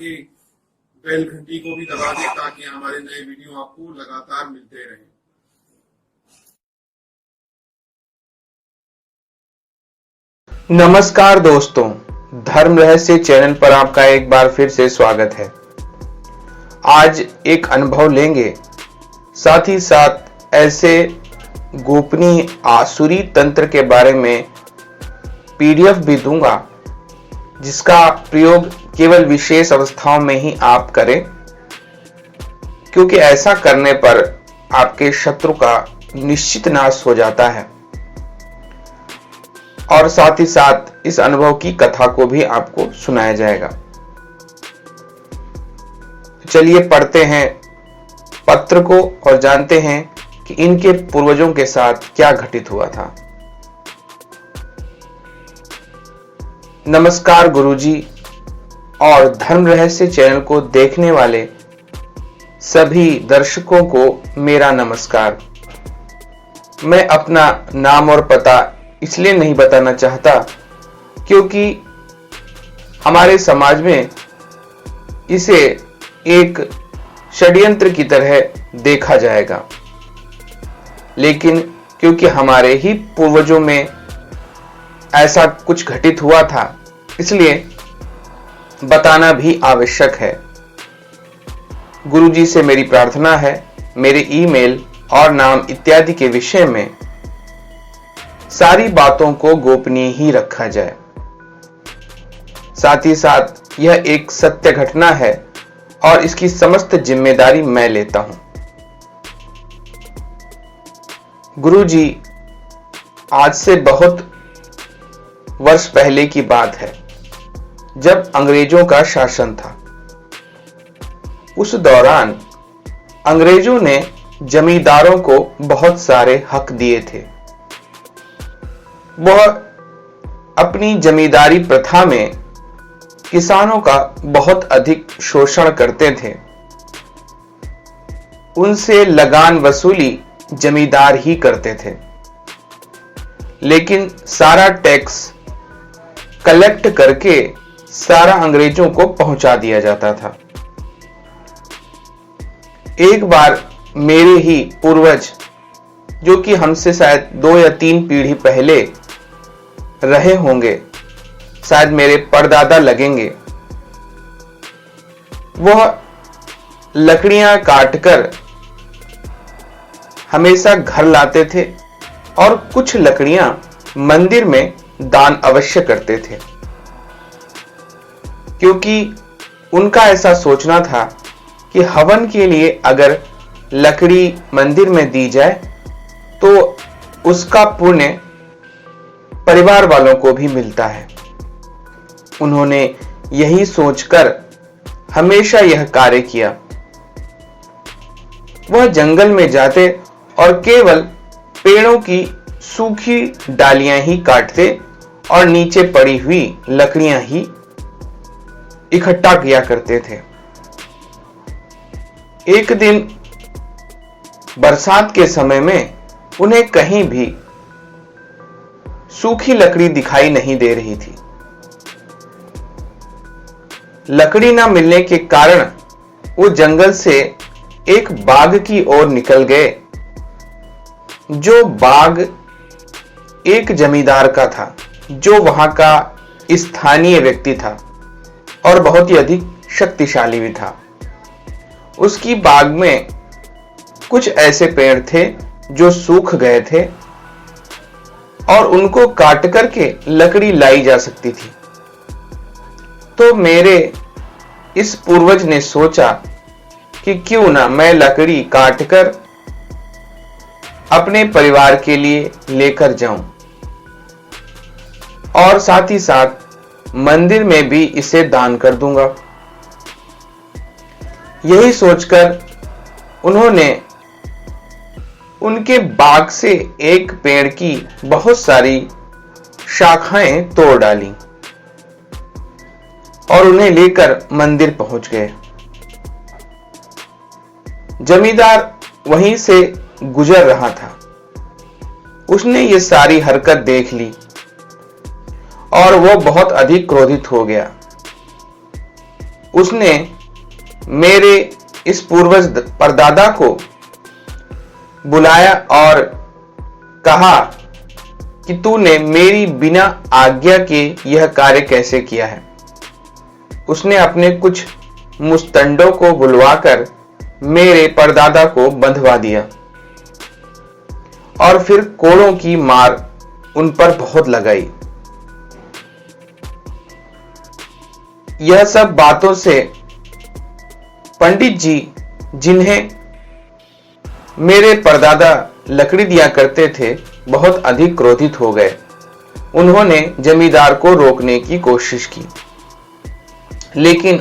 के बेल घंटी को भी दबा दें ताकि हमारे नए वीडियो आपको लगातार मिलते रहें। नमस्कार दोस्तों, धर्म रहस्य चैनल पर आपका एक बार फिर से स्वागत है। आज एक अनुभव लेंगे, साथ ही साथ ऐसे गोपनीय आसुरी तंत्र के बारे में पीडीएफ भी दूंगा जिसका प्रयोग केवल विशेष अवस्थाओं में ही आप करें, क्योंकि ऐसा करने पर आपके शत्रु का निश्चित नाश हो जाता है। और साथ ही साथ इस अनुभव की कथा को भी आपको सुनाया जाएगा। चलिए पढ़ते हैं पत्र को और जानते हैं कि इनके पूर्वजों के साथ क्या घटित हुआ था। नमस्कार गुरुजी और धर्म रहस्य चैनल को देखने वाले सभी दर्शकों को मेरा नमस्कार। मैं अपना नाम और पता इसलिए नहीं बताना चाहता क्योंकि हमारे समाज में इसे एक षड्यंत्र की तरह देखा जाएगा, लेकिन क्योंकि हमारे ही पूर्वजों में ऐसा कुछ घटित हुआ था, इसलिए बताना भी आवश्यक है। गुरुजी से मेरी प्रार्थना है, मेरे ईमेल और नाम इत्यादि के विषय में सारी बातों को गोपनीय ही रखा जाए। साथ ही साथ यह एक सत्य घटना है और इसकी समस्त जिम्मेदारी मैं लेता हूं। गुरुजी, आज से बहुत वर्ष पहले की बात है, जब अंग्रेजों का शासन था। उस दौरान अंग्रेजों ने जमींदारों को बहुत सारे हक दिए थे। वह अपनी जमींदारी प्रथा में किसानों का बहुत अधिक शोषण करते थे। उनसे लगान वसूली जमींदार ही करते थे, लेकिन सारा टैक्स कलेक्ट करके सारा अंग्रेजों को पहुंचा दिया जाता था। एक बार मेरे ही पूर्वज, जो कि हमसे शायद 2 या 3 पीढ़ी पहले रहे होंगे, शायद मेरे परदादा लगेंगे, वह लकड़ियां काटकर हमेशा घर लाते थे और कुछ लकड़ियां मंदिर में दान अवश्य करते थे, क्योंकि उनका ऐसा सोचना था कि हवन के लिए अगर लकड़ी मंदिर में दी जाए तो उसका पुण्य परिवार वालों को भी मिलता है। उन्होंने यही सोचकर हमेशा यह कार्य किया। वह जंगल में जाते और केवल पेड़ों की सूखी डालियां ही काटते और नीचे पड़ी हुई लकड़ियां ही इकट्ठा किया करते थे। एक दिन बरसात के समय में उन्हें कहीं भी सूखी लकड़ी दिखाई नहीं दे रही थी। लकड़ी ना मिलने के कारण वो जंगल से एक बाग की ओर निकल गए। जो बाग एक जमींदार का था, जो वहां का स्थानीय व्यक्ति था और बहुत ही अधिक शक्तिशाली भी था। उसकी बाग में कुछ ऐसे पेड़ थे जो सूख गए थे और उनको काट करके लकड़ी लाई जा सकती थी। तो मेरे इस पूर्वज ने सोचा कि क्यों ना मैं लकड़ी काटकर अपने परिवार के लिए लेकर जाऊं और साथ ही साथ मंदिर में भी इसे दान कर दूंगा। यही सोचकर उन्होंने उनके बाग से एक पेड़ की बहुत सारी शाखाएं तोड़ डाली और उन्हें लेकर मंदिर पहुंच गए। जमींदार वहीं से गुजर रहा था। उसने ये सारी हरकत देख ली और वो बहुत अधिक क्रोधित हो गया। उसने मेरे इस पूर्वज परदादा को बुलाया और कहा कि तूने मेरी बिना आज्ञा के यह कार्य कैसे किया है। उसने अपने कुछ मुस्तंडों को बुलवाकर मेरे परदादा को बंधवा दिया और फिर कोड़ों की मार उन पर बहुत लगाई। यह सब बातों से पंडित जी, जिन्हें मेरे परदादा लकड़ी दिया करते थे, बहुत अधिक क्रोधित हो गए। उन्होंने जमींदार को रोकने की कोशिश की, लेकिन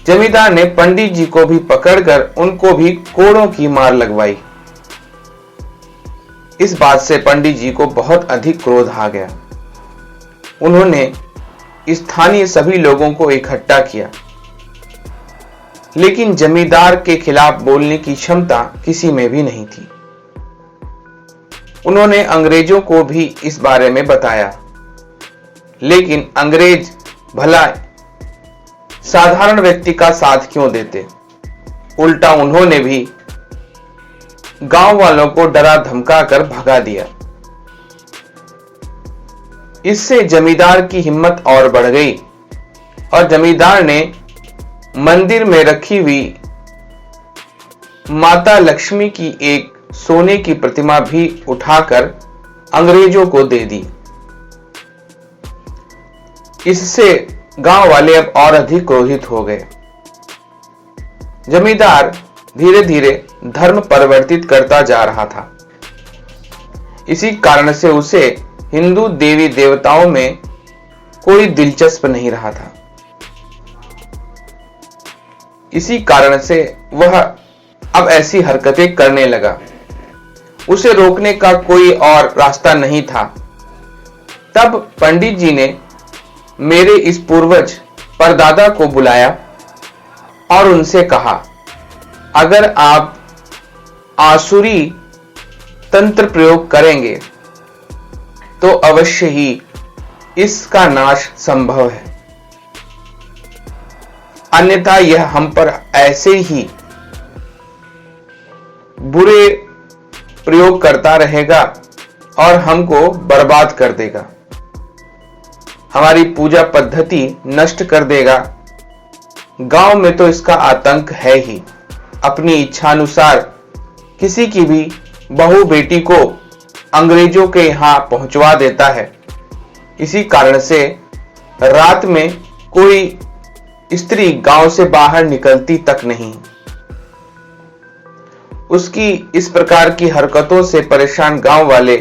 जमींदार ने पंडित जी को भी पकड़कर उनको भी कोड़ों की मार लगवाई। इस बात से पंडित जी को बहुत अधिक क्रोध आ गया। उन्होंने स्थानीय सभी लोगों को इकट्ठा किया, लेकिन जमींदार के खिलाफ बोलने की क्षमता किसी में भी नहीं थी। उन्होंने अंग्रेजों को भी इस बारे में बताया, लेकिन अंग्रेज भला साधारण व्यक्ति का साथ क्यों देते। उल्टा उन्होंने भी गांव वालों को डरा धमका कर भगा दिया। इससे जमींदार की हिम्मत और बढ़ गई और जमींदार ने मंदिर में रखी हुई माता लक्ष्मी की एक सोने की प्रतिमा भी उठाकर अंग्रेजों को दे दी। इससे गांव वाले अब और अधिक क्रोधित हो गए। जमींदार धीरे धीरे धर्म परिवर्तित करता जा रहा था। इसी कारण से उसे हिंदू देवी देवताओं में कोई दिलचस्प नहीं रहा था। इसी कारण से वह अब ऐसी हरकतें करने लगा। उसे रोकने का कोई और रास्ता नहीं था। तब पंडित जी ने मेरे इस पूर्वज परदादा को बुलाया और उनसे कहा, अगर आप आसुरी तंत्र प्रयोग करेंगे तो अवश्य ही इसका नाश संभव है, अन्यथा यह हम पर ऐसे ही बुरे प्रयोग करता रहेगा और हमको बर्बाद कर देगा, हमारी पूजा पद्धति नष्ट कर देगा। गांव में तो इसका आतंक है ही। अपनी इच्छानुसार किसी की भी बहू बेटी को अंग्रेजों के यहां पहुंचवा देता है। इसी कारण से रात में कोई स्त्री गांव से बाहर निकलती तक नहीं। उसकी इस प्रकार की हरकतों से परेशान गांव वाले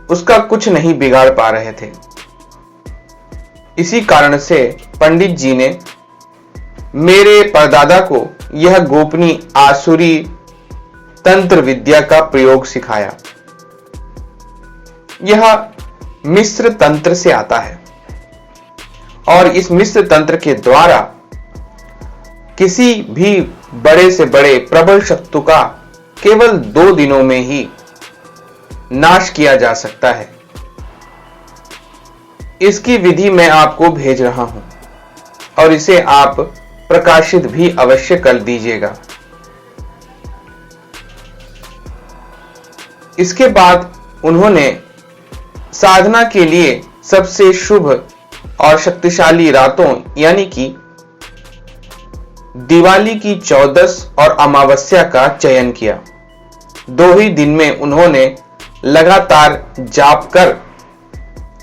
उसका कुछ नहीं बिगाड़ पा रहे थे। इसी कारण से पंडित जी ने मेरे परदादा को यह गोपनीय आसुरी तंत्र विद्या का प्रयोग सिखाया। यह मिस्र तंत्र से आता है और इस मिस्र तंत्र के द्वारा किसी भी बड़े से बड़े प्रबल शत्रु का केवल 2 दिनों में ही नाश किया जा सकता है। इसकी विधि मैं आपको भेज रहा हूं और इसे आप प्रकाशित भी अवश्य कर दीजिएगा। इसके बाद उन्होंने साधना के लिए सबसे शुभ और शक्तिशाली रातों यानी कि दिवाली की 14 और अमावस्या का चयन किया। 2 ही दिन में उन्होंने लगातार जाप कर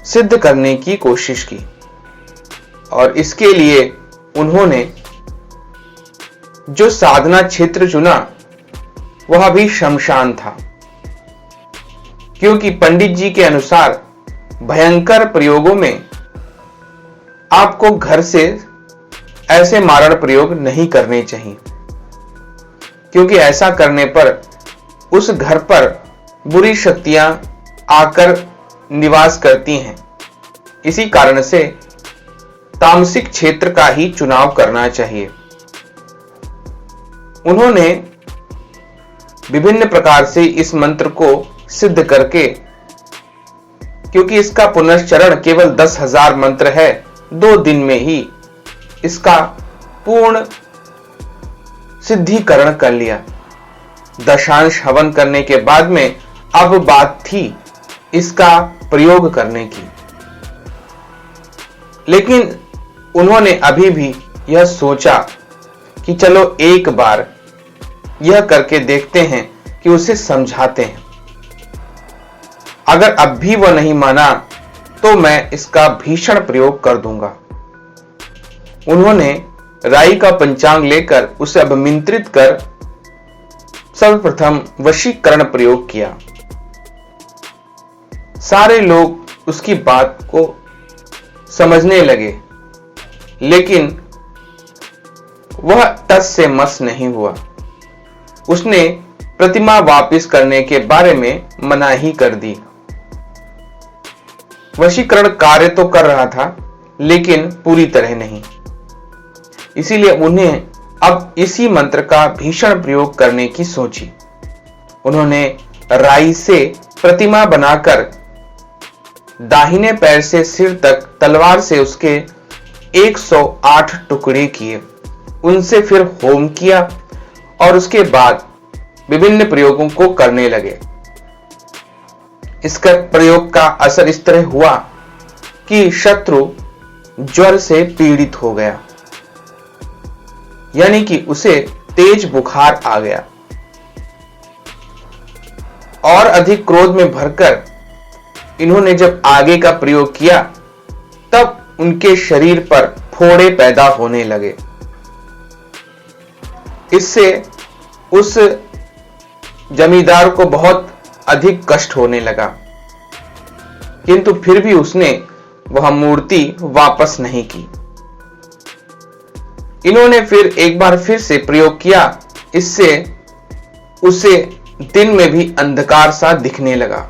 सिद्ध करने की कोशिश की और इसके लिए उन्होंने जो साधना क्षेत्र चुना वह भी शमशान था, क्योंकि पंडित जी के अनुसार भयंकर प्रयोगों में आपको घर से ऐसे मारण प्रयोग नहीं करने चाहिए, क्योंकि ऐसा करने पर उस घर पर बुरी शक्तियां आकर निवास करती हैं। इसी कारण से तामसिक क्षेत्र का ही चुनाव करना चाहिए। उन्होंने विभिन्न प्रकार से इस मंत्र को सिद्ध करके, क्योंकि इसका पुनश्चरण केवल 10,000 मंत्र है, 2 दिन में ही इसका पूर्ण सिद्धिकरण कर लिया। दशांश हवन करने के बाद में अब बात थी इसका प्रयोग करने की, लेकिन उन्होंने अभी भी यह सोचा कि चलो एक बार यह करके देखते हैं कि उसे समझाते हैं। अगर अब भी वह नहीं माना तो मैं इसका भीषण प्रयोग कर दूंगा। उन्होंने राई का पंचांग लेकर उसे अभिमंत्रित कर सर्वप्रथम वशीकरण प्रयोग किया। सारे लोग उसकी बात को समझने लगे, लेकिन वह टस से मस नहीं हुआ। उसने प्रतिमा वापस करने के बारे में मनाही कर दी। वशीकरण कार्य तो कर रहा था, लेकिन पूरी तरह नहीं। इसीलिए उन्हें अब इसी मंत्र का भीषण प्रयोग करने की सोची। उन्होंने राई से प्रतिमा बनाकर दाहिने पैर से सिर तक तलवार से उसके 108 टुकड़े किए। उनसे फिर होम किया और उसके बाद विभिन्न प्रयोगों को करने लगे। इसका प्रयोग का असर इस तरह हुआ कि शत्रु ज्वर से पीड़ित हो गया, यानी कि उसे तेज बुखार आ गया और अधिक क्रोध में भरकर इन्होंने जब आगे का प्रयोग किया तब उनके शरीर पर फोड़े पैदा होने लगे। इससे उस जमींदार को बहुत अधिक कष्ट होने लगा, किंतु फिर भी उसने वह मूर्ति वापस नहीं की। इन्होंने फिर एक बार फिर से प्रयोग किया। इससे उसे दिन में भी अंधकार सा दिखने लगा।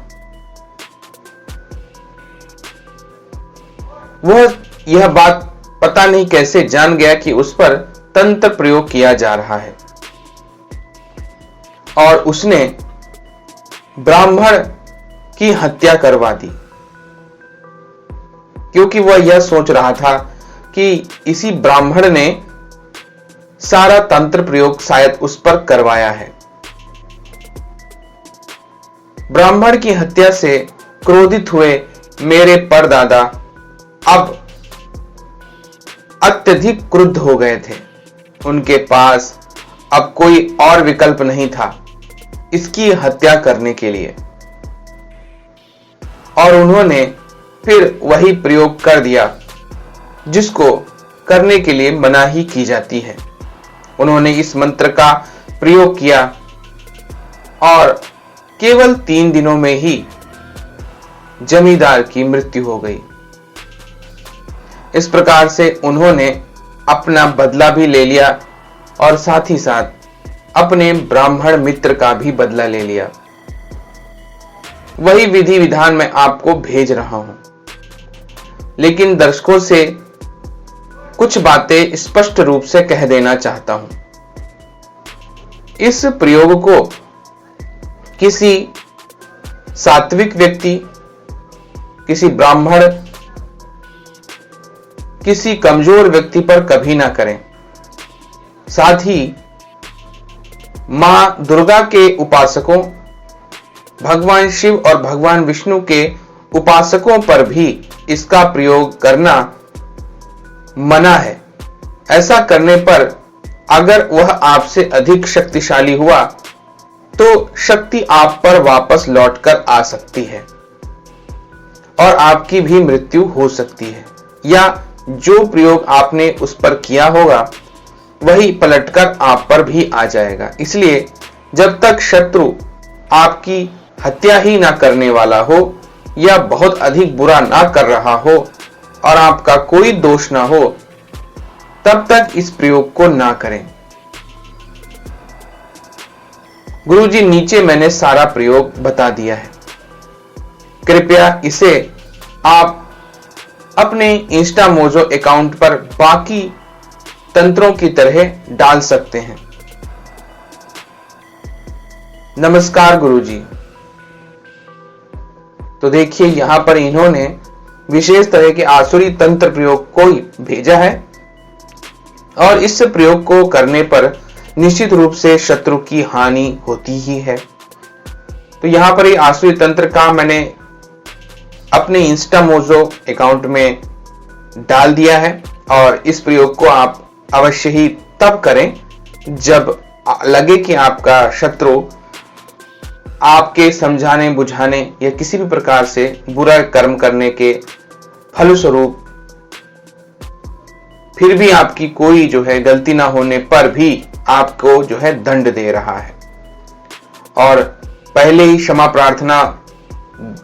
वह यह बात पता नहीं कैसे जान गया कि उस पर तंत्र प्रयोग किया जा रहा है और उसने ब्राह्मण की हत्या करवा दी, क्योंकि वह यह सोच रहा था कि इसी ब्राह्मण ने सारा तंत्र प्रयोग शायद उस पर करवाया है। ब्राह्मण की हत्या से क्रोधित हुए मेरे परदादा अब अत्यधिक क्रुद्ध हो गए थे। उनके पास अब कोई और विकल्प नहीं था इसकी हत्या करने के लिए, और उन्होंने फिर वही प्रयोग कर दिया जिसको करने के लिए मनाही की जाती है। उन्होंने इस मंत्र का प्रयोग किया और केवल 3 दिनों में ही जमींदार की मृत्यु हो गई। इस प्रकार से उन्होंने अपना बदला भी ले लिया और साथ ही साथ अपने ब्राह्मण मित्र का भी बदला ले लिया। वही विधि विधान मैं आपको भेज रहा हूं, लेकिन दर्शकों से कुछ बातें स्पष्ट रूप से कह देना चाहता हूं। इस प्रयोग को किसी सात्विक व्यक्ति, किसी ब्राह्मण, किसी कमजोर व्यक्ति पर कभी ना करें। साथ ही मां दुर्गा के उपासकों, भगवान शिव और भगवान विष्णु के उपासकों पर भी इसका प्रयोग करना मना है। ऐसा करने पर अगर वह आपसे अधिक शक्तिशाली हुआ तो शक्ति आप पर वापस लौटकर आ सकती है और आपकी भी मृत्यु हो सकती है, या जो प्रयोग आपने उस पर किया होगा वही पलटकर आप पर भी आ जाएगा। इसलिए जब तक शत्रु आपकी हत्या ही ना करने वाला हो या बहुत अधिक बुरा ना कर रहा हो और आपका कोई दोष ना हो, तब तक इस प्रयोग को ना करें। गुरुजी, नीचे मैंने सारा प्रयोग बता दिया है, कृपया इसे आप अपने इंस्टा मोजो अकाउंट पर बाकी तंत्रों की तरह डाल सकते हैं। नमस्कार गुरुजी। तो देखिए, यहां पर इन्होंने विशेष तरह के आसुरी तंत्र प्रयोग को भेजा है और इस प्रयोग को करने पर निश्चित रूप से शत्रु की हानि होती ही है। तो यहां पर ये आसुरी तंत्र का मैंने अपने इंस्टा मोजो अकाउंट में डाल दिया है और इस प्रयोग को आप अवश्य ही तब करें जब लगे कि आपका शत्रु आपके समझाने बुझाने या किसी भी प्रकार से बुरा कर्म करने के फलस्वरूप फिर भी आपकी कोई जो है गलती ना होने पर भी आपको जो है दंड दे रहा है। और पहले ही क्षमा प्रार्थना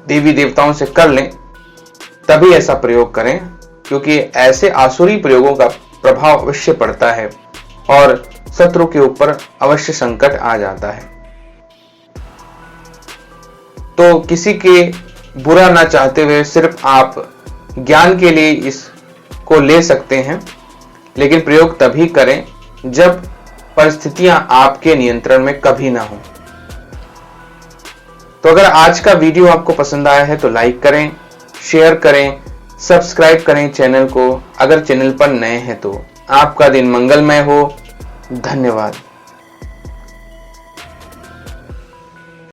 देवी देवताओं से कर लें, तभी ऐसा प्रयोग करें, क्योंकि ऐसे आसुरी प्रयोगों का प्रभाव अवश्य पड़ता है और शत्रु के ऊपर अवश्य संकट आ जाता है। तो किसी के बुरा ना चाहते हुए सिर्फ आप ज्ञान के लिए इसको ले सकते हैं, लेकिन प्रयोग तभी करें जब परिस्थितियां आपके नियंत्रण में कभी ना हो। तो अगर आज का वीडियो आपको पसंद आया है तो लाइक करें, शेयर करें, सब्सक्राइब करें चैनल को। अगर चैनल पर नए हैं तो आपका दिन मंगलमय हो। धन्यवाद।